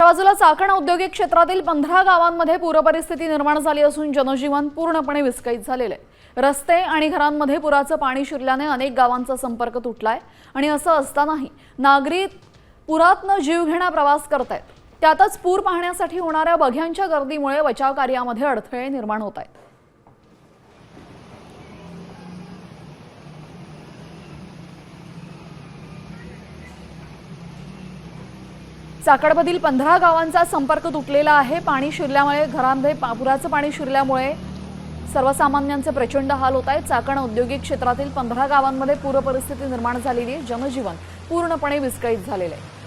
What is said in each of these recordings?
बाजूला चाकण औद्योगिक क्षेत्रातील 15 गावांमध्ये पूरपरिस्थिती निर्माण झाली असून जनजीवन पूर्णपणे विस्कळीत झालेले आहे। रस्ते आणि घरांमध्ये पुराचं पाणी शिरल्याने अनेक गावांचा संपर्क तुटलाय आणि असं असतानाही नागरिक पुरातनं जीवघेणा प्रवास करतायत। त्यातच पूर पाहण्यासाठी होणाऱ्या बघ्यांच्या गर्दीमुळे बचाव कार्यामध्ये अडथळे निर्माण होत आहेत। चाकणमधील 15 गावांचा संपर्क तुटलेला आहे। पाणी शिरल्यामुळे घरांमध्ये पुराचं पाणी शिरल्यामुळे सर्वसामान्यांचे प्रचंड हाल होत आहेत। चाकण औद्योगिक क्षेत्रातील 15 गावांमध्ये पूर परिस्थिती निर्माण झालेली आहे। जनजीवन पूर्णपणे विस्कळीत झालेले आहे।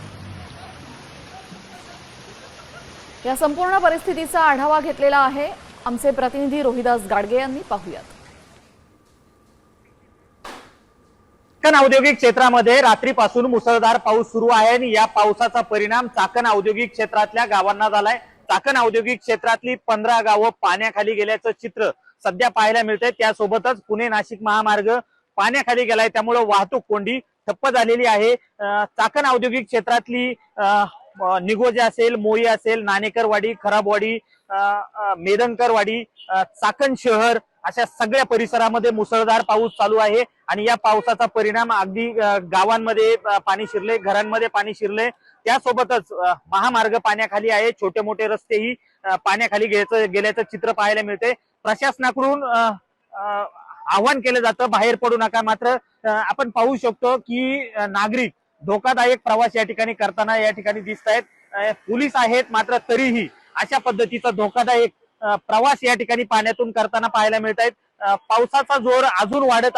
या संपूर्ण परिस्थितीचा आढावा घेतलेला आहे आमचे प्रतिनिधी रोहिदास गाडगे यांनी। पाहूयात। चाकण औद्योगिक क्षेत्रामध्ये रात्रीपासून मुसळधार पाऊस सुरू आहे आणि या पावसाचा परिणाम चाकण औद्योगिक क्षेत्रातल्या गावांना झालाय। चाकण औद्योगिक क्षेत्रातली 15 गावं पाण्याखाली गेल्याचं चित्र सध्या पाहायला मिळतंय। त्यासोबतच पुणे नाशिक महामार्ग पाण्याखाली गेलाय, त्यामुळे वाहतूक कोंडी ठप्प झालेली आहे। चाकण औद्योगिक क्षेत्रातली निगोजे असेल, मोई असेल, नाणेकरवाडी, खराबवाडी, मेदनकरवाडी, चाकण शहर अशा सगळ्या परिसरामध्ये मुसळधार पाऊस चालू आहे आणि या पावसाचा परिणाम अगदी गावांमध्ये पाणी शिरले, घरांमध्ये पाणी शिरले। त्यासोबतच महामार्ग पाण्याखाली आहे, छोटे मोठे रस्तेही पाण्याखाली गेल्याचं चित्र पाहायला मिळते। प्रशासनाकडून आवाहन केलं जातं बाहेर पडू नका, मात्र आपण पाहू शकतो की नागरिक धोकादायक प्रवास या ठिकाणी करताना या ठिकाणी दिसत आहेत। पोलीस आहेत, मात्र तरीही अशा पद्धतीचा धोकादायक प्रवास या ठिकाणी पाण्यातून करताना पाहायला मिळत आहेत। पावसाचा जोर अजून वाढत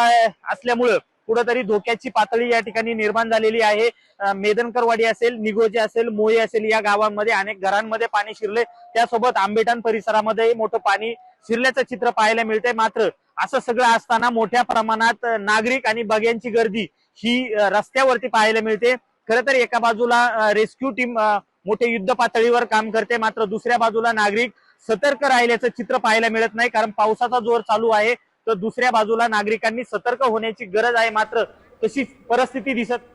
असल्यामुळे कुठेतरी धोक्याची पातळी या ठिकाणी निर्माण झालेली आहे। मेदनकरवाडी असेल, निगोजे असेल, मोई असेल या गावांमध्ये अनेक घरांमध्ये पाणी शिरले। त्यासोबत आंबेठाण परिसरामध्ये मोठं पाणी शिरल्याचं चित्र पाहायला मिळतंय। मात्र असं सगळं असताना मोठ्या प्रमाणात नागरिक आणि बघ्यांची गर्दी ही रस्त्यावरती पाहायला मिळते। खरं तर एका बाजूला रेस्क्यू टीम मोठे युद्ध पातळीवर काम करते, मात्र दुसऱ्या बाजूला नागरिक सतर्क राहिल्याचं चित्र पाहायला मिळत नाही, कारण पावसाचा जोर चालू आहे। तर दुसऱ्या बाजूला नागरिकांनी सतर्क होण्याची गरज आहे, मात्र तशी परिस्थिती दिसत